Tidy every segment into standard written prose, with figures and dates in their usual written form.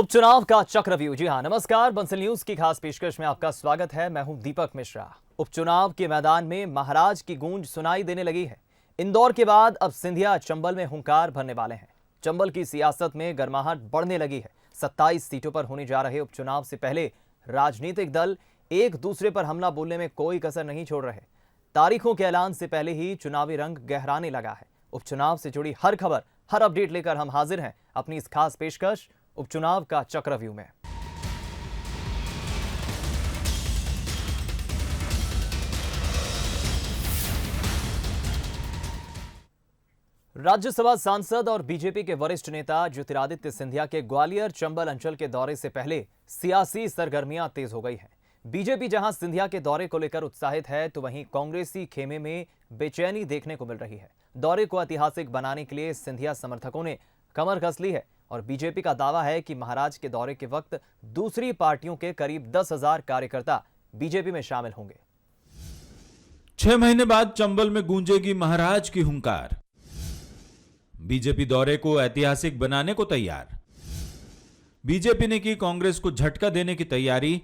उपचुनाव का चक्रव्यूह। जी हां, नमस्कार। बंसल न्यूज की खास पेशकश में आपका स्वागत है। मैं हूं दीपक मिश्रा। उपचुनाव के मैदान में महाराज की गूंज सुनाई देने लगी है। इंदौर के बाद अब सिंधिया चंबल में हुंकार भरने वाले हैं। चंबल की सियासत में गर्माहट बढ़ने लगी है। 27 सीटों पर होने जा रहे उपचुनाव से पहले राजनीतिक दल एक दूसरे पर हमला बोलने में कोई कसर नहीं छोड़ रहे। तारीखों के ऐलान से पहले ही चुनावी रंग गहराने लगा है। उपचुनाव से जुड़ी हर खबर, हर अपडेट लेकर हम हाजिर हैं अपनी इस खास पेशकश उपचुनाव का चक्रव्यूह में। राज्यसभा सांसद और बीजेपी के वरिष्ठ नेता ज्योतिरादित्य सिंधिया के ग्वालियर चंबल अंचल के दौरे से पहले सियासी सरगर्मियां तेज हो गई हैं। बीजेपी जहां सिंधिया के दौरे को लेकर उत्साहित है, तो वहीं कांग्रेसी खेमे में बेचैनी देखने को मिल रही है। दौरे को ऐतिहासिक बनाने के लिए सिंधिया समर्थकों ने कमर कस ली है और बीजेपी का दावा है कि महाराज के दौरे के वक्त दूसरी पार्टियों के करीब 10,000 कार्यकर्ता बीजेपी में शामिल होंगे। 6 महीने बाद चंबल में गूंजेगी महाराज की हुंकार। बीजेपी दौरे को ऐतिहासिक बनाने को तैयार। बीजेपी ने की कांग्रेस को झटका देने की तैयारी।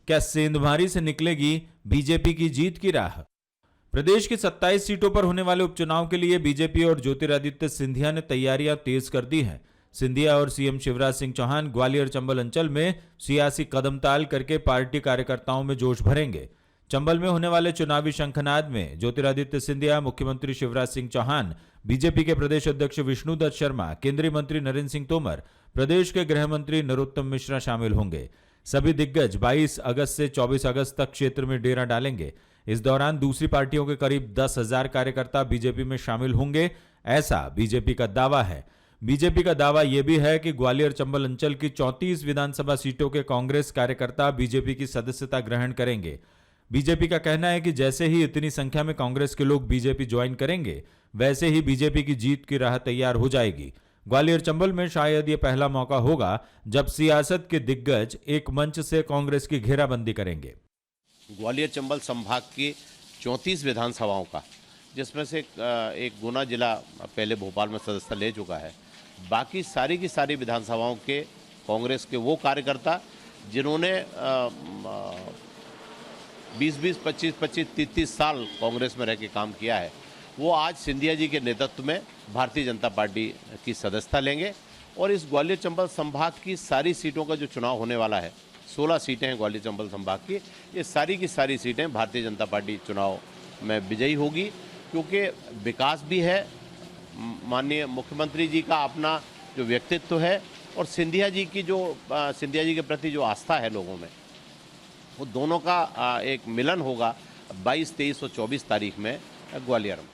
क्या सेंधमारी से निकलेगी बीजेपी की जीत की राह? प्रदेश की 27 सीटों पर होने वाले उपचुनाव के लिए बीजेपी और ज्योतिरादित्य सिंधिया ने तैयारियां तेज कर दी हैं। सिंधिया और सीएम शिवराज सिंह चौहान ग्वालियर चंबल अंचल में सियासी कदमताल करके पार्टी कार्यकर्ताओं में जोश भरेंगे। चंबल में होने वाले चुनावी शंखनाद में ज्योतिरादित्य सिंधिया, मुख्यमंत्री शिवराज सिंह चौहान, बीजेपी के प्रदेश अध्यक्ष विष्णुदत्त शर्मा, केंद्रीय मंत्री नरेंद्र सिंह तोमर, प्रदेश के गृह मंत्री नरोत्तम मिश्रा शामिल होंगे। सभी दिग्गज 22 अगस्त से 24 अगस्त तक क्षेत्र में डेरा डालेंगे। इस दौरान दूसरी पार्टियों के करीब 10,000 कार्यकर्ता बीजेपी में शामिल होंगे, ऐसा बीजेपी का दावा है। बीजेपी का दावा यह भी है कि ग्वालियर चंबल अंचल की 34 विधानसभा सीटों के कांग्रेस कार्यकर्ता बीजेपी की सदस्यता ग्रहण करेंगे। बीजेपी का कहना है कि जैसे ही इतनी संख्या में कांग्रेस के लोग बीजेपी ज्वाइन करेंगे, वैसे ही बीजेपी की जीत की राह तैयार हो जाएगी। ग्वालियर चंबल में शायद यह पहला मौका होगा जब सियासत के दिग्गज एक मंच से कांग्रेस की घेराबंदी करेंगे। ग्वालियर चंबल संभाग की 34 विधानसभाओं का, जिसमें से एक गुना जिला पहले भोपाल में सदस्यता ले चुका है, बाकी सारी की सारी विधानसभाओं के कांग्रेस के वो कार्यकर्ता जिन्होंने 20-20, 25-25, 30-30 साल कांग्रेस में रह के काम किया है, वो आज सिंधिया जी के नेतृत्व में भारतीय जनता पार्टी की सदस्यता लेंगे। और इस ग्वालियर चंबल संभाग की सारी सीटों का जो चुनाव होने वाला है, 16 सीटें हैं ग्वालियर चंबल संभाग की, ये सारी की सारी सीटें भारतीय जनता पार्टी चुनाव में विजयी होगी, क्योंकि विकास भी है, माननीय मुख्यमंत्री जी का अपना जो व्यक्तित्व है और सिंधिया जी के प्रति जो आस्था है लोगों में, वो दोनों का एक मिलन होगा 22, 23 और 24 तारीख में ग्वालियर में।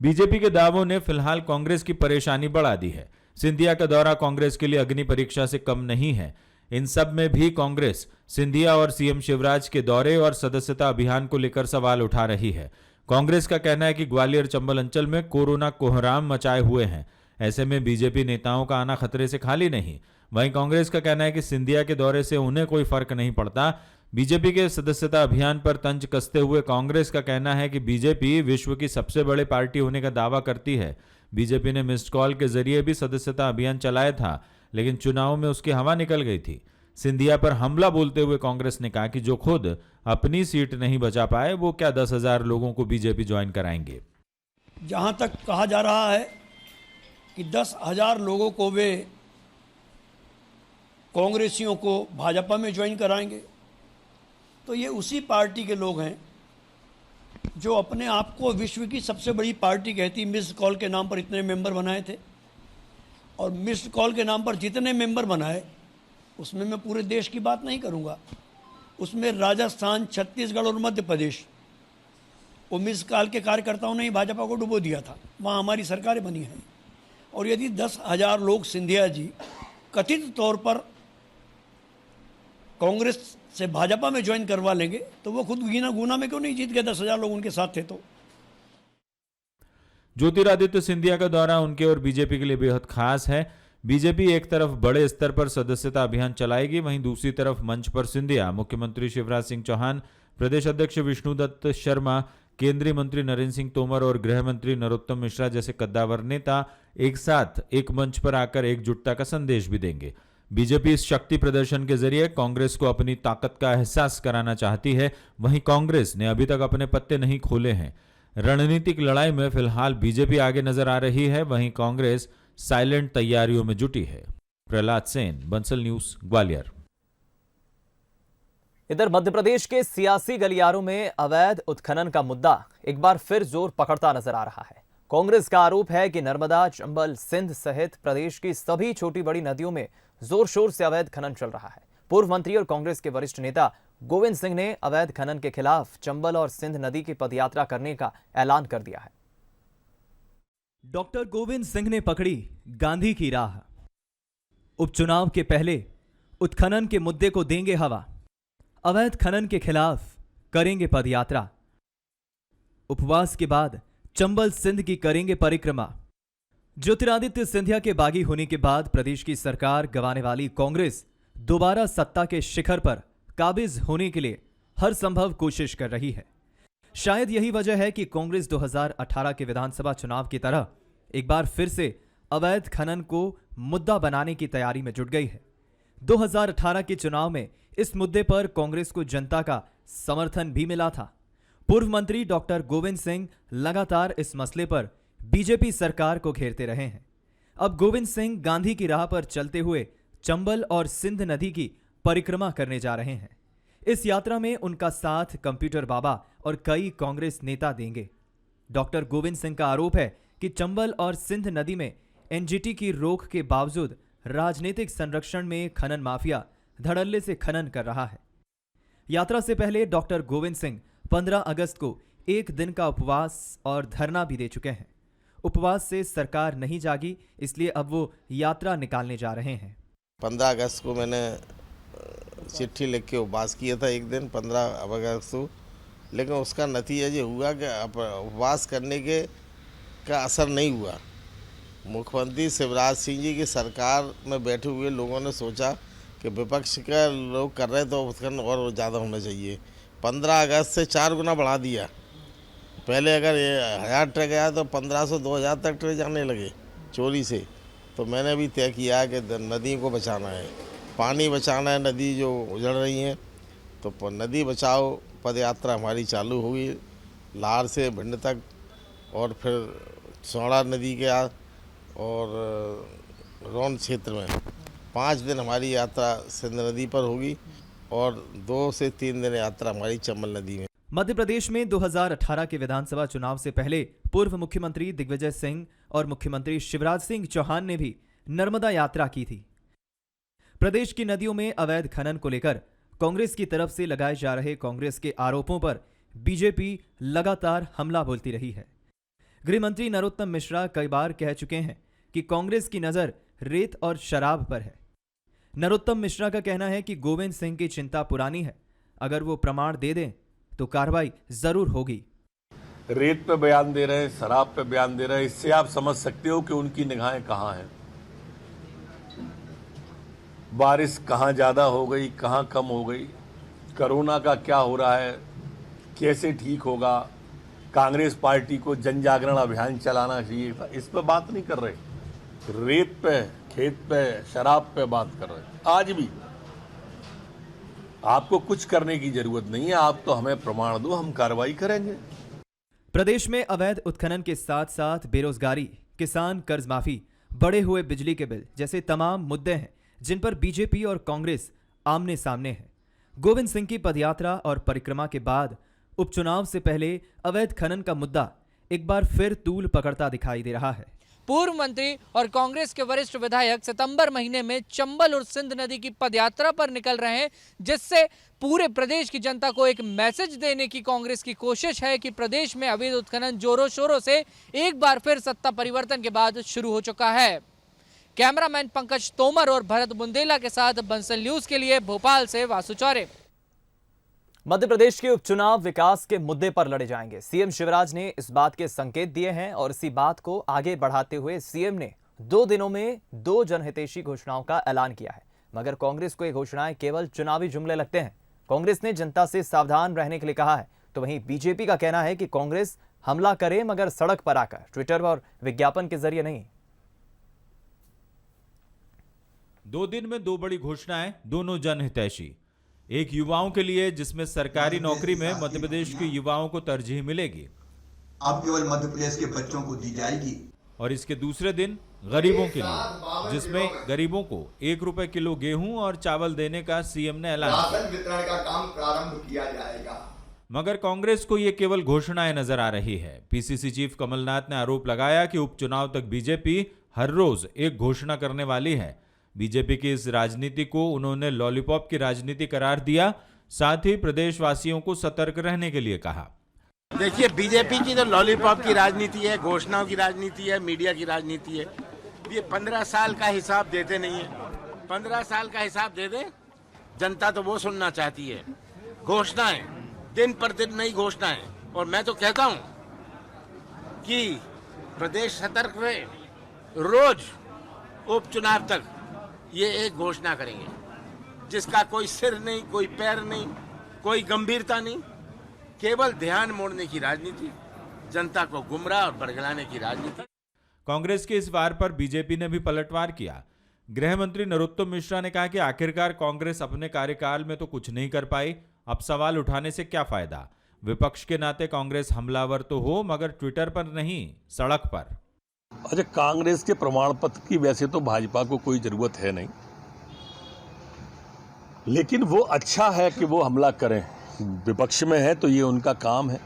बीजेपी के दावों ने फिलहाल कांग्रेस की परेशानी बढ़ा दी है। सिंधिया का दौरा कांग्रेस के लिए अग्नि परीक्षा से कम नहीं है। इन सब में भी कांग्रेस सिंधिया और सीएम शिवराज के दौरे और सदस्यता अभियान को लेकर सवाल उठा रही है। कांग्रेस का कहना है कि ग्वालियर चंबल अंचल में कोरोना कोहराम मचाए हुए हैं, ऐसे में बीजेपी नेताओं का आना खतरे से खाली नहीं। वहीं कांग्रेस का कहना है कि सिंधिया के दौरे से उन्हें कोई फर्क नहीं पड़ता। बीजेपी के सदस्यता अभियान पर तंज कसते हुए कांग्रेस का कहना है कि बीजेपी विश्व की सबसे बड़ी पार्टी होने का दावा करती है। बीजेपी ने मिस्ड कॉल के जरिए भी सदस्यता अभियान चलाया था, लेकिन चुनाव में उसकी हवा निकल गई थी। सिंधिया पर हमला बोलते हुए कांग्रेस ने कहा कि जो खुद अपनी सीट नहीं बचा पाए, वो क्या 10,000 लोगों को बीजेपी ज्वाइन कराएंगे। जहां तक कहा जा रहा है कि 10,000 लोगों को वे कांग्रेसियों को भाजपा में ज्वाइन कराएंगे, तो ये उसी पार्टी के लोग हैं जो अपने आप को विश्व की सबसे बड़ी पार्टी कहती। मिस्ड कॉल के नाम पर इतने मेंबर बनाए थे, और मिस्ड कॉल के नाम पर जितने मेंबर बनाए, उसमें मैं पूरे देश की बात नहीं करूंगा, उसमें राजस्थान, छत्तीसगढ़ और मध्य प्रदेश, वो मिस्ड कॉल के कार्यकर्ताओं ने ही भाजपा को डुबो दिया था। वहाँ हमारी सरकारें बनी हैं। और यदि 10,000 लोग सिंधिया जी कथित तौर पर कांग्रेस से भाजपा में ज्वाइन करवा लेंगे, तो वो खुद गुना में क्यों नहीं जीत गए? 10,000 लोग उनके साथ थे। तो ज्योतिरादित्य सिंधिया का दौरा उनके और बीजेपी के लिए बेहद खास है। बीजेपी एक तरफ बड़े स्तर पर सदस्यता अभियान चलाएगी, वहीं दूसरी तरफ मंच पर सिंधिया, मुख्यमंत्री शिवराज सिंह चौहान, प्रदेश अध्यक्ष विष्णुदत्त शर्मा, केंद्रीय मंत्री नरेंद्र सिंह तोमर और गृह मंत्री नरोत्तम मिश्रा जैसे कद्दावर नेता एक साथ एक मंच पर आकर एकजुटता का संदेश भी देंगे। बीजेपी इस शक्ति प्रदर्शन के जरिए कांग्रेस को अपनी ताकत का एहसास कराना चाहती है। वहीं कांग्रेस ने अभी तक अपने पत्ते नहीं खोले हैं। रणनीतिक लड़ाई में फिलहाल बीजेपी आगे नजर आ रही है, वहीं कांग्रेस साइलेंट तैयारियों में जुटी है। प्रहलाद सेन, बंसल न्यूज, ग्वालियर। इधर मध्य प्रदेश के सियासी गलियारों में अवैध उत्खनन का मुद्दा एक बार फिर जोर पकड़ता नजर आ रहा है। कांग्रेस का आरोप है कि नर्मदा, चंबल, सिंध सहित प्रदेश की सभी छोटी बड़ी नदियों में जोर शोर से अवैध खनन चल रहा है। पूर्व मंत्री और कांग्रेस के वरिष्ठ नेता गोविंद सिंह ने अवैध खनन के खिलाफ चंबल और सिंध नदी की पदयात्रा करने का ऐलान कर दिया है। डॉक्टर गोविंद सिंह ने पकड़ी गांधी की राह। उपचुनाव के पहले उत्खनन के मुद्दे को देंगे हवा। अवैध खनन के खिलाफ करेंगे पदयात्रा। उपवास के बाद चंबल सिंध की करेंगे परिक्रमा। ज्योतिरादित्य सिंधिया के बागी होने के बाद प्रदेश की सरकार गंवाने वाली कांग्रेस दोबारा सत्ता के शिखर पर काबिज होने के लिए हर संभव कोशिश कर रही है। शायद यही वजह है कि कांग्रेस 2018 के विधानसभा चुनाव की तरह एक बार फिर से अवैध खनन को मुद्दा बनाने की तैयारी में जुट गई है। 2018 के चुनाव में इस मुद्दे पर कांग्रेस को जनता का समर्थन भी मिला था। पूर्व मंत्री डॉक्टर गोविंद सिंह लगातार इस मसले पर बीजेपी सरकार को घेरते रहे हैं। अब गोविंद सिंह गांधी की राह पर चलते हुए चंबल और सिंध नदी की परिक्रमा करने जा रहे हैं। इस यात्रा में उनका साथ कंप्यूटर बाबा और कई कांग्रेस नेता देंगे। डॉक्टर गोविंद सिंह का आरोप है कि चंबल और सिंध नदी में एनजीटी की रोक के बावजूद राजनीतिक संरक्षण में खनन माफिया धड़ल्ले से खनन कर रहा है। यात्रा से पहले डॉक्टर गोविंद सिंह 15 अगस्त को एक दिन का उपवास और धरना भी दे चुके हैं। उपवास से सरकार नहीं जागी, इसलिए अब वो यात्रा निकालने जा रहे हैं। 15 अगस्त को मैंने चिट्ठी लिख के उपवास किया था एक दिन, 15 अगस्त को, लेकिन उसका नतीजा ये हुआ कि उपवास करने के का असर नहीं हुआ। मुख्यमंत्री शिवराज सिंह जी की सरकार में बैठे हुए लोगों ने सोचा कि विपक्ष का लोग कर रहे तो उसका और ज़्यादा होना चाहिए। 15 अगस्त से 4 गुना बढ़ा दिया। पहले अगर 1000 ट्रक आया तो 1500-2000 तक ट्रक जाने लगे चोरी से। तो मैंने भी तय किया कि नदी को बचाना है, पानी बचाना है, नदी जो उजड़ रही हैं। तो नदी बचाओ पदयात्रा हमारी चालू होगी लार से भिंड तक, और फिर सोड़ा नदी के और रौन क्षेत्र में 5 दिन हमारी यात्रा सिंध नदी पर होगी और 2 से 3 दिन यात्रा हमारी चंबल नदी में। मध्य प्रदेश में 2018 के विधानसभा चुनाव से पहले पूर्व मुख्यमंत्री दिग्विजय सिंह और मुख्यमंत्री शिवराज सिंह चौहान ने भी नर्मदा यात्रा की थी। प्रदेश की नदियों में अवैध खनन को लेकर कांग्रेस की तरफ से लगाए जा रहे कांग्रेस के आरोपों पर बीजेपी लगातार हमला बोलती रही है। गृह मंत्री नरोत्तम मिश्रा कई बार कह चुके हैं कि कांग्रेस की नजर रेत और शराब पर है। नरोत्तम मिश्रा का कहना है कि गोविंद सिंह की चिंता पुरानी है, अगर वो प्रमाण दे दें तो कार्रवाई जरूर होगी। रेत पे बयान दे रहे हैं, शराब पे बयान दे रहे हैं, इससे आप समझ सकते हो कि उनकी निगाहें कहां हैं। बारिश कहां ज्यादा हो गई, कहां कम हो गई, कोरोना का क्या हो रहा है, कैसे ठीक होगा, कांग्रेस पार्टी को जन जागरण अभियान चलाना चाहिए था, इस पर बात नहीं कर रहे। रेत पे, खेत पे, शराब पे बात कर रहे हैं। आज भी आपको कुछ करने की जरूरत नहीं है, आप तो हमें प्रमाण दो, हम कार्रवाई करेंगे। प्रदेश में अवैध उत्खनन के साथ साथ बेरोजगारी, किसान कर्ज माफी, बढ़े हुए बिजली के बिल जैसे तमाम मुद्दे हैं जिन पर बीजेपी और कांग्रेस आमने सामने है। गोविंद सिंह की पदयात्रा और परिक्रमा के बाद उपचुनाव से पहले अवैध खनन का मुद्दा एक बार फिर तूल पकड़ता दिखाई दे रहा है। पूर्व मंत्री और कांग्रेस के वरिष्ठ विधायक सितंबर महीने में चंबल और सिंध नदी की पदयात्रा पर निकल रहे हैं, जिससे पूरे प्रदेश की जनता को एक मैसेज देने की कांग्रेस की कोशिश है कि प्रदेश में अवैध उत्खनन जोरों शोरों से एक बार फिर सत्ता परिवर्तन के बाद शुरू हो चुका है। कैमरामैन पंकज तोमर और भरत बुंदेला के साथ बंसल न्यूज के लिए भोपाल से वासु चौरे। मध्य प्रदेश के उपचुनाव विकास के मुद्दे पर लड़े जाएंगे। सीएम शिवराज ने इस बात के संकेत दिए हैं और इसी बात को आगे बढ़ाते हुए सीएम ने 2 दिनों में 2 जनहितैषी घोषणाओं का ऐलान किया है। मगर कांग्रेस को ये घोषणाएं केवल चुनावी जुमले लगते हैं। कांग्रेस ने जनता से सावधान रहने के लिए कहा है, तो वहीं बीजेपी का कहना है कि कांग्रेस हमला करे मगर सड़क पर आकर, ट्विटर और विज्ञापन के जरिए नहीं। 2 दिन में 2 बड़ी घोषणाएं, दोनों जनहितैषी। एक युवाओं के लिए, जिसमें सरकारी नौकरी में मध्य प्रदेश के युवाओं को तरजीह मिलेगी, अब केवल मध्य प्रदेश के बच्चों को दी जाएगी। और इसके दूसरे दिन गरीबों के लिए, जिसमें गरीबों को 1 रुपए किलो गेहूं और चावल देने का सीएम ने ऐलान किया। राशन वितरण का काम प्रारंभ किया जाएगा। मगर कांग्रेस को ये केवल घोषणाएं नजर आ रही है। पीसीसी चीफ कमलनाथ ने आरोप लगाया कि उपचुनाव तक बीजेपी हर रोज एक घोषणा करने वाली है। बीजेपी की इस राजनीति को उन्होंने लॉलीपॉप की राजनीति करार दिया। साथ ही प्रदेशवासियों को सतर्क रहने के लिए कहा। देखिए, बीजेपी की तो लॉलीपॉप की राजनीति है, घोषणाओं की राजनीति है, मीडिया की राजनीति है। ये 15 साल का हिसाब देते नहीं है। 15 साल का हिसाब दे दे, जनता तो वो सुनना चाहती है। घोषणाएं दिन पर दिन नई घोषणाएं। और मैं तो कहता हूं कि प्रदेश सतर्क रहे। रोज उपचुनाव तक ये एक घोषणा करेंगे जिसका कोई सिर नहीं, कोई पैर नहीं, कोई गंभीरता नहीं, केवल ध्यान मोड़ने की राजनीति, जनता को गुमराह और बरगलाने की राजनीति। कांग्रेस के इस वार पर बीजेपी ने भी पलटवार किया। गृह मंत्री नरोत्तम मिश्रा ने कहा कि आखिरकार कांग्रेस अपने कार्यकाल में तो कुछ नहीं कर पाई, अब सवाल उठाने से क्या फायदा। विपक्ष के नाते कांग्रेस हमलावर तो हो, मगर ट्विटर पर नहीं, सड़क पर। अच्छा, कांग्रेस के प्रमाण पत्र की वैसे तो भाजपा को कोई जरूरत है नहीं, लेकिन वो अच्छा है कि वो हमला करें। विपक्ष में है तो ये उनका काम है,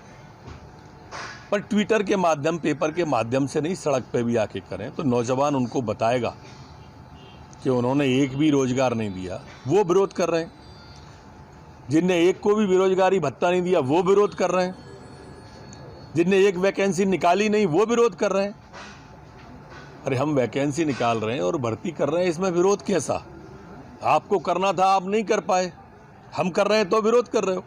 पर ट्विटर के माध्यम, पेपर के माध्यम से नहीं, सड़क पे भी आके करें तो नौजवान उनको बताएगा कि उन्होंने एक भी रोजगार नहीं दिया, वो विरोध कर रहे हैं। जिनने एक को भी बेरोजगारी भत्ता नहीं दिया वो विरोध कर रहे हैं। जिनने एक वैकेंसी निकाली नहीं वो विरोध कर रहे हैं। अरे हम वैकेंसी निकाल रहे हैं और भर्ती कर रहे हैं, इसमें विरोध कैसा? आपको करना था, आप नहीं कर पाए, हम कर रहे हैं तो विरोध कर रहे हो।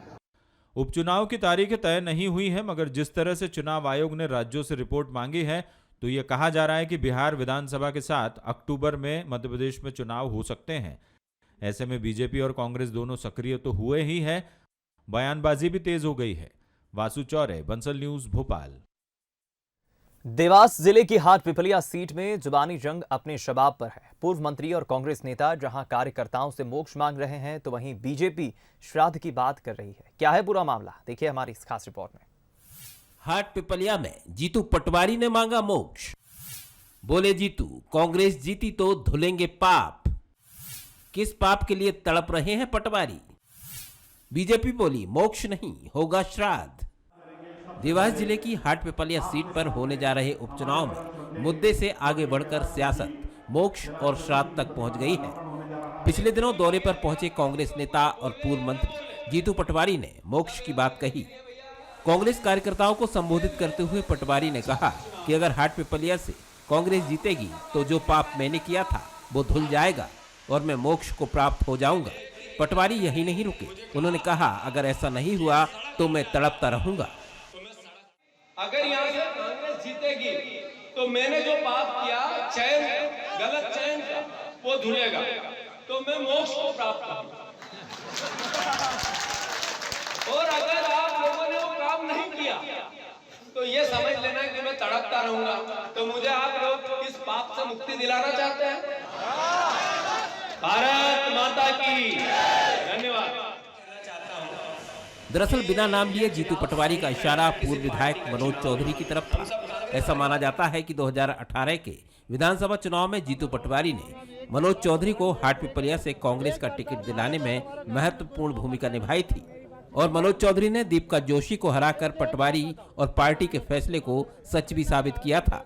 उपचुनाव की तारीखें तय नहीं हुई है, मगर जिस तरह से चुनाव आयोग ने राज्यों से रिपोर्ट मांगी है तो यह कहा जा रहा है कि बिहार विधानसभा के साथ अक्टूबर में मध्य प्रदेश में चुनाव हो सकते हैं। ऐसे में बीजेपी और कांग्रेस दोनों सक्रिय तो हुए ही है, बयानबाजी भी तेज हो गई है। वासु चौरे, बंसल न्यूज, भोपाल। देवास जिले की हाट पिपलिया सीट में जुबानी जंग अपने शबाब पर है। पूर्व मंत्री और कांग्रेस नेता जहां कार्यकर्ताओं से मोक्ष मांग रहे हैं तो वहीं बीजेपी श्राद्ध की बात कर रही है। क्या है पूरा मामला, देखिए हमारी इस खास रिपोर्ट में। हाट पिपलिया में जीतू पटवारी ने मांगा मोक्ष। बोले जीतू, कांग्रेस जीती तो धुलेंगे पाप। किस पाप के लिए तड़प रहे हैं पटवारी? बीजेपी बोली मोक्ष नहीं, होगा श्राद्ध। देवास जिले की हाट पिपलिया सीट पर होने जा रहे उपचुनाव में मुद्दे से आगे बढ़कर सियासत मोक्ष और श्राद्ध तक पहुंच गई है। पिछले दिनों दौरे पर पहुंचे कांग्रेस नेता और पूर्व मंत्री जीतू पटवारी ने मोक्ष की बात कही। कांग्रेस कार्यकर्ताओं को संबोधित करते हुए पटवारी ने कहा कि अगर हाट पिपलिया से कांग्रेस जीतेगी तो जो पाप मैंने किया था वो धुल जाएगा और मैं मोक्ष को प्राप्त हो जाऊंगा। पटवारी यही नहीं रुके, उन्होंने कहा अगर ऐसा नहीं हुआ तो मैं तड़पता रहूंगा। अगर यहाँ से कांग्रेस जीतेगी तो मैंने जो पाप किया, चयन, गलत चयन का, वो धुलेगा, तो मैं मोक्ष को प्राप्त करूंगा। और अगर आप लोगों ने वो काम नहीं किया तो ये समझ लेना कि मैं तड़पता रहूंगा। तो मुझे आप लोग इस पाप से मुक्ति दिलाना चाहते हैं? भारत माता की धन्यवाद। दरअसल बिना नाम लिए जीतू पटवारी का इशारा पूर्व विधायक मनोज चौधरी की तरफ था। ऐसा माना जाता है कि 2018 के विधानसभा चुनाव में जीतू पटवारी ने मनोज चौधरी को हाट पिपलिया से कांग्रेस का टिकट दिलाने में महत्वपूर्ण भूमिका निभाई थी और मनोज चौधरी ने दीपिका जोशी को हराकर पटवारी और पार्टी के फैसले को सच भी साबित किया था।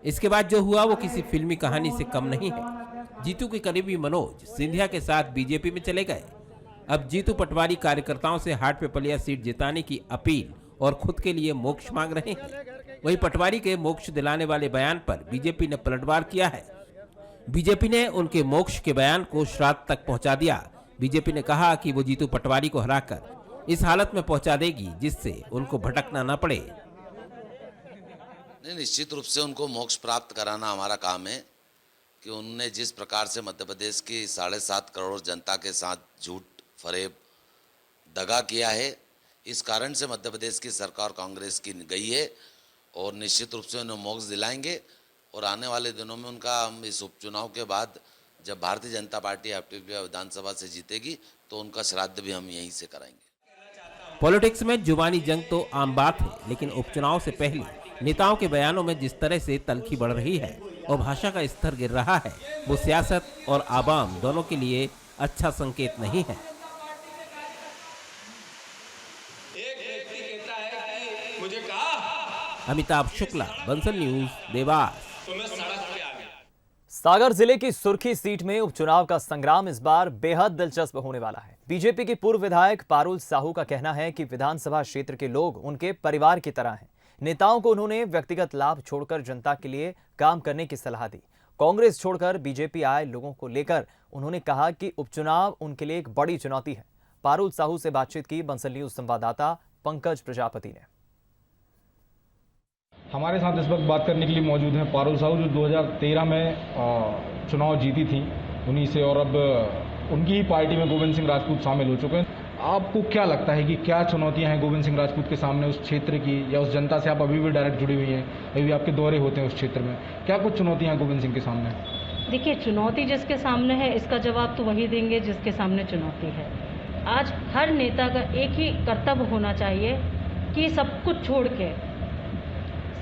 इसके बाद जो हुआ वो किसी फिल्मी कहानी से कम नहीं है। जीतू के करीबी मनोज सिंधिया के साथ बीजेपी में चले गए। अब जीतू पटवारी कार्यकर्ताओं से हाट पिपलिया सीट जिताने की अपील और खुद के लिए मोक्ष मांग रहे हैं। वहीं पटवारी के मोक्ष दिलाने वाले बयान पर बीजेपी ने पलटवार किया है। बीजेपी ने उनके मोक्ष के बयान को श्राद्ध तक पहुंचा दिया। बीजेपी ने कहा कि वो जीतू पटवारी को हराकर इस हालत में पहुंचा देगी जिससे उनको भटकना न पड़े। नहीं, निश्चित रूप से उनको मोक्ष प्राप्त कराना हमारा काम है कि उन्होंने जिस प्रकार से मध्य प्रदेश की 7.5 करोड़ जनता के साथ झूठ, फरेब, दगा किया है, इस कारण से मध्य प्रदेश की सरकार कांग्रेस की गई है और निश्चित रूप से उन्हें मोक्ष दिलाएंगे और आने वाले दिनों में उनका हम इस उपचुनाव के बाद जब भारतीय जनता पार्टी अपनी विधानसभा से जीतेगी तो उनका श्राद्ध भी हम यहीं से कराएंगे। पॉलिटिक्स में जुबानी जंग तो आम बात है, लेकिन उपचुनाव से पहले नेताओं के बयानों में जिस तरह से तल्खी बढ़ रही है और भाषा का स्तर गिर रहा है, वो सियासत और आवाम दोनों के लिए अच्छा संकेत नहीं है। एक व्यक्ति कहता है कि मुझे कहा अमिताभ शुक्ला, बंसल न्यूज, देवास। तो मैं सड़क पे आ गया। सागर जिले की सुर्खी सीट में उपचुनाव का संग्राम इस बार बेहद दिलचस्प होने वाला है। बीजेपी के पूर्व विधायक पारुल साहू का कहना है कि विधानसभा क्षेत्र के लोग उनके परिवार की तरह हैं। नेताओं को उन्होंने व्यक्तिगत लाभ छोड़कर जनता के लिए काम करने की सलाह दी। कांग्रेस छोड़कर बीजेपी आए लोगों को लेकर उन्होंने कहा कि उपचुनाव उनके लिए एक बड़ी चुनौती है। पारुल साहू से बातचीत की बंसल न्यूज संवाददाता पंकज प्रजापति ने। हमारे साथ इस वक्त बात करने के लिए मौजूद हैं पारुल साहू, जो 2013 में चुनाव जीती थी उन्हीं से, और अब उनकी ही पार्टी में गोविंद सिंह राजपूत शामिल हो चुके हैं। आपको क्या लगता है कि क्या चुनौतियां हैं गोविंद सिंह राजपूत के सामने उस क्षेत्र की, या उस जनता से आप अभी भी डायरेक्ट जुड़ी हुई हैं, अभी भी आपके दौरे होते हैं उस क्षेत्र में, क्या कुछ चुनौतियां हैं गोविंद सिंह के सामने? देखिए, चुनौती जिसके सामने है इसका जवाब तो वही देंगे जिसके सामने चुनौती है। आज हर नेता का एक ही कर्तव्य होना चाहिए कि सब कुछ छोड़ के,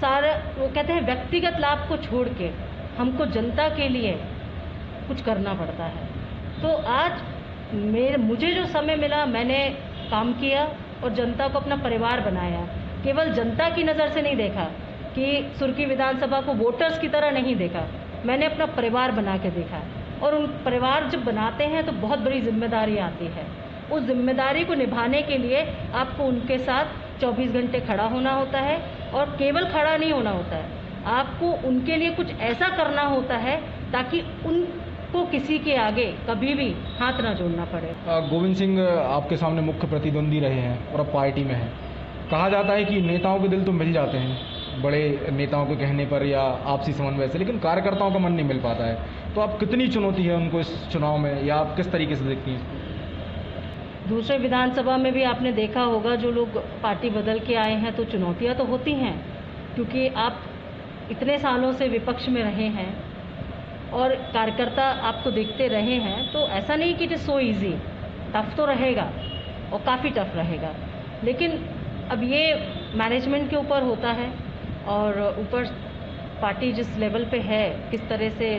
सारा वो कहते हैं व्यक्तिगत लाभ को छोड़ के हमको जनता के लिए कुछ करना पड़ता है। तो आज मुझे जो समय मिला मैंने काम किया और जनता को अपना परिवार बनाया। केवल जनता की नज़र से नहीं देखा कि सुर्खी विधानसभा को वोटर्स की तरह नहीं देखा, मैंने अपना परिवार बना के देखा। और उन परिवार जब बनाते हैं तो बहुत बड़ी जिम्मेदारी आती है। उस जिम्मेदारी को निभाने के लिए आपको उनके साथ 24 घंटे खड़ा होना होता है, और केवल खड़ा नहीं होना होता है, आपको उनके लिए कुछ ऐसा करना होता है ताकि उनको किसी के आगे कभी भी हाथ ना जोड़ना पड़े। गोविंद सिंह आपके सामने मुख्य प्रतिद्वंदी रहे हैं और अब पार्टी में हैं। कहा जाता है कि नेताओं के दिल तो मिल जाते हैं बड़े नेताओं के कहने पर या आपसी समन्वय से, लेकिन कार्यकर्ताओं का मन नहीं मिल पाता है। तो आप कितनी चुनौती है उनको इस चुनाव में, या आप किस तरीके से देखती हैं? दूसरे विधानसभा में भी आपने देखा होगा, जो लोग पार्टी बदल के आए हैं तो चुनौतियां तो होती हैं, क्योंकि आप इतने सालों से विपक्ष में रहे हैं और कार्यकर्ता आपको देखते रहे हैं। तो ऐसा नहीं कि it is so easy, tough तो रहेगा और काफ़ी टफ रहेगा, लेकिन अब ये मैनेजमेंट के ऊपर होता है और ऊपर पार्टी जिस लेवल पे है किस तरह से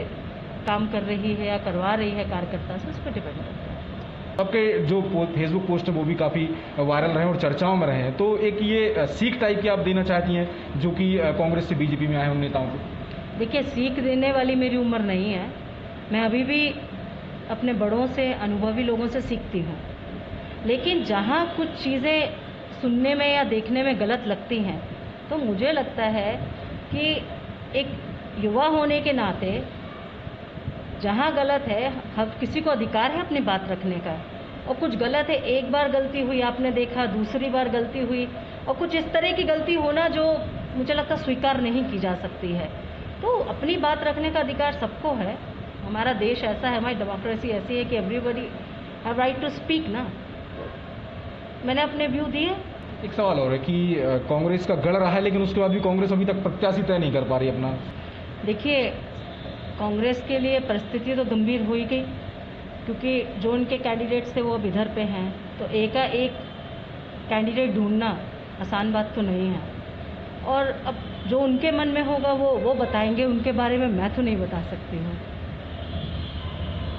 काम कर रही है या करवा रही है कार्यकर्ता से, उस पर डिपेंड करता है। आपके जो फेसबुक पोस्ट है वो भी काफ़ी वायरल रहे और चर्चाओं में रहे हैं, तो एक ये सीख टाइप की आप देना चाहती हैं जो कि कांग्रेस से बीजेपी में आए उन नेताओं को? देखिए, सीख देने वाली मेरी उम्र नहीं है, मैं अभी भी अपने बड़ों से, अनुभवी लोगों से सीखती हूँ। लेकिन जहाँ कुछ चीज़ें सुनने में या देखने में गलत लगती हैं तो मुझे लगता है कि एक युवा होने के नाते जहाँ गलत है, हर किसी को अधिकार है अपनी बात रखने का, और कुछ गलत है, एक बार गलती हुई आपने देखा, दूसरी बार गलती हुई, और कुछ इस तरह की गलती होना जो मुझे लगता स्वीकार नहीं की जा सकती है। तो अपनी बात रखने का अधिकार सबको है। हमारा देश ऐसा है, हमारी डेमोक्रेसी ऐसी है कि everybody have right to speak ना। मैंने अपने व्यू दिए। एक सवाल और है कि कांग्रेस का गढ़ रहा है, लेकिन उसके बाद भी कांग्रेस अभी तक प्रत्याशी तय नहीं कर पा रही अपना। देखिए, कांग्रेस के लिए परिस्थिति तो गंभीर हो ही गई, क्योंकि जो उनके कैंडिडेट्स थे वो अब इधर पे हैं, तो एक कैंडिडेट ढूंढना आसान बात तो नहीं है। और अब जो उनके मन में होगा वो बताएंगे, उनके बारे में मैं तो नहीं बता सकती हूँ।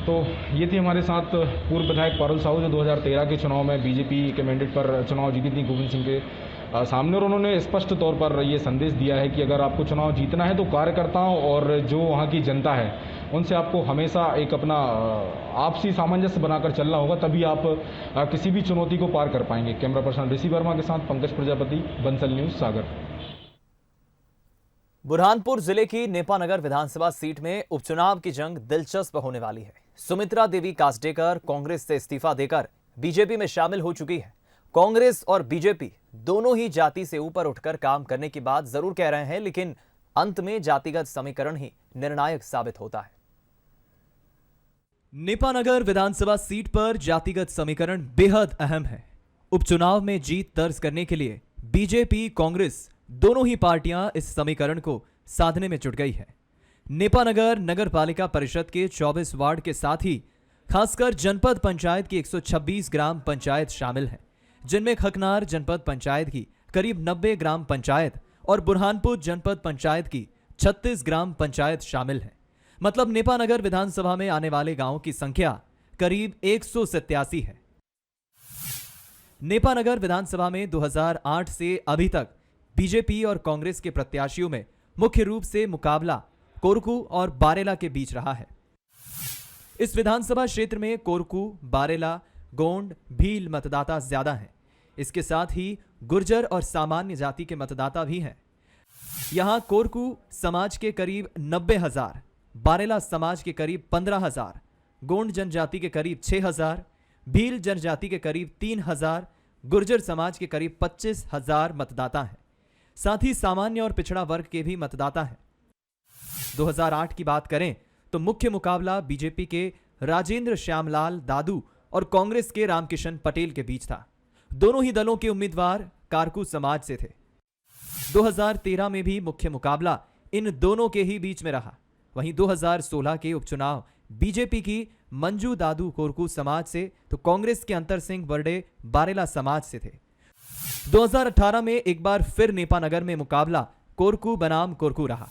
तो ये थी हमारे साथ पूर्व विधायक पारुल साहू, जो 2013 के चुनाव में बीजेपी के मैंडेट पर चुनाव जीती थी गोविंद सिंह के सामने, और उन्होंने स्पष्ट तौर पर ये संदेश दिया है कि अगर आपको चुनाव जीतना है तो कार्यकर्ताओं और जो वहाँ की जनता है उनसे आपको हमेशा एक अपना आपसी सामंजस्य बनाकर चलना होगा, तभी आप किसी भी चुनौती को पार कर पाएंगे। कैमरा पर्सन ऋषि वर्मा के साथ पंकज प्रजापति, बंसल न्यूज, सागर। बुरहानपुर जिले की नेपानगर विधानसभा सीट में उपचुनाव की जंग दिलचस्प होने वाली है। सुमित्रा देवी कासडेकर कांग्रेस से इस्तीफा देकर बीजेपी में शामिल हो चुकी है। कांग्रेस और बीजेपी दोनों ही जाति से ऊपर उठकर काम करने की बात जरूर कह रहे हैं, लेकिन अंत में जातिगत समीकरण ही निर्णायक साबित होता है। नेपानगर विधानसभा सीट पर जातिगत समीकरण बेहद अहम है। उपचुनाव में जीत दर्ज करने के लिए बीजेपी कांग्रेस दोनों ही पार्टियां इस समीकरण को साधने में जुट गई है। नेपानगर नगर पालिका परिषद के 24 वार्ड के साथ ही खासकर जनपद पंचायत की 126 ग्राम पंचायत शामिल है, जिनमें खकनार जनपद पंचायत की करीब 90 ग्राम पंचायत और बुरहानपुर जनपद पंचायत की 36 ग्राम पंचायत शामिल है। मतलब नेपानगर विधानसभा में आने वाले गांवों की संख्या करीब 187 है। नेपानगर विधानसभा में 2008 से अभी तक बीजेपी और कांग्रेस के प्रत्याशियों में मुख्य रूप से मुकाबला कोरकू और बारेला के बीच रहा है। इस विधानसभा क्षेत्र में कोरकू, बारेला, गोंड, भील मतदाता ज्यादा हैं। इसके साथ ही गुर्जर और सामान्य जाति के मतदाता भी हैं। यहां कोरकू समाज के करीब 90,000, बारेला समाज के करीब 15,000, गोंड जनजाति के करीब 6,000, भील जनजाति के करीब 3,000, गुर्जर समाज के करीब 25,000 मतदाता हैं। साथ ही सामान्य और पिछड़ा वर्ग के भी मतदाता हैं। 2008 की बात करें तो मुख्य मुकाबला बीजेपी के राजेंद्र श्यामलाल दादू और कांग्रेस के रामकिशन पटेल के बीच था। दोनों ही दलों के उम्मीदवार कारकू समाज से थे। 2013 में भी मुख्य मुकाबला इन दोनों के ही बीच में रहा। वहीं 2016 के उपचुनाव बीजेपी की मंजू दादू कोरकू समाज से तो कांग्रेस के अंतर सिंह बर्डे बारेला समाज से थे। 2018 में एक बार फिर नेपानगर में मुकाबला कोरकू बनाम कोरकू रहा।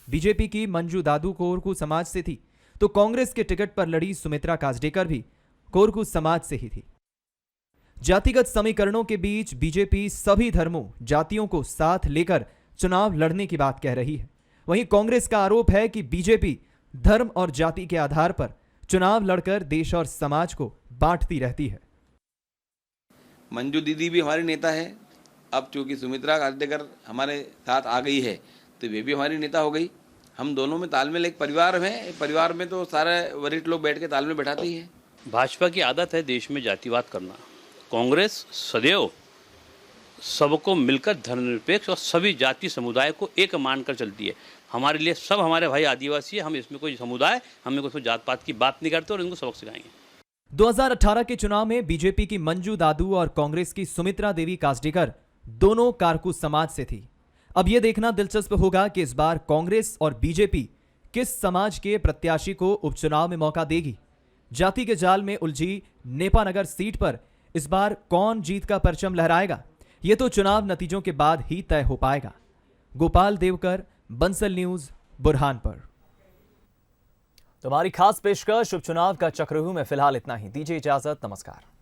बीजेपी की मंजू दादू कोरकू समाज से थी तो कांग्रेस के टिकट पर लड़ी सुमित्रा काजडेकर भी कोरकू समाज से ही थी। जातिगत समीकरणों के बीच बीजेपी सभी धर्मों, जातियों को साथ लेकर चुनाव लड़ने की बात कह रही है। वहीं कांग्रेस का आरोप है कि बीजेपी धर्म और जाति के आधार पर चुनाव लड़कर देश और समाज को बांटती रहती है। मंजू दीदी भी हमारी नेता है। अब चूंकि सुमित्रा काजडेकर हमारे साथ आ गई है तो वे भी हमारी नेता हो गई। हम दोनों में तालमेल, एक परिवार में, परिवार में तो सारे वरिष्ठ लोग बैठ के तालमेल बैठाते ही है। भाजपा की आदत है देश में जातिवाद करना। कांग्रेस सदैव सबको मिलकर धर्मनिरपेक्ष और सभी जाति समुदाय को एक मानकर चलती है। हमारे लिए सब हमारे भाई आदिवासी है। हम इसमें कोई समुदाय, हमें कोई जात पात की बात नहीं करते और इनको सबक सिखाएंगे। 2018 के चुनाव में बीजेपी की मंजू दादू और कांग्रेस की सुमित्रा देवी काजडेकर दोनों कारकू समाज से थी। अब यह देखना दिलचस्प होगा कि इस बार कांग्रेस और बीजेपी किस समाज के प्रत्याशी को उपचुनाव में मौका देगी। जाति के जाल में उलझी नेपानगर सीट पर इस बार कौन जीत का परचम लहराएगा, यह तो चुनाव नतीजों के बाद ही तय हो पाएगा। गोपाल देवकर, बंसल न्यूज, बुरहानपुर। तुम्हारी खास पेशकश उपचुनाव का चक्रव्यूह में फिलहाल इतना ही। दीजिए इजाजत, नमस्कार।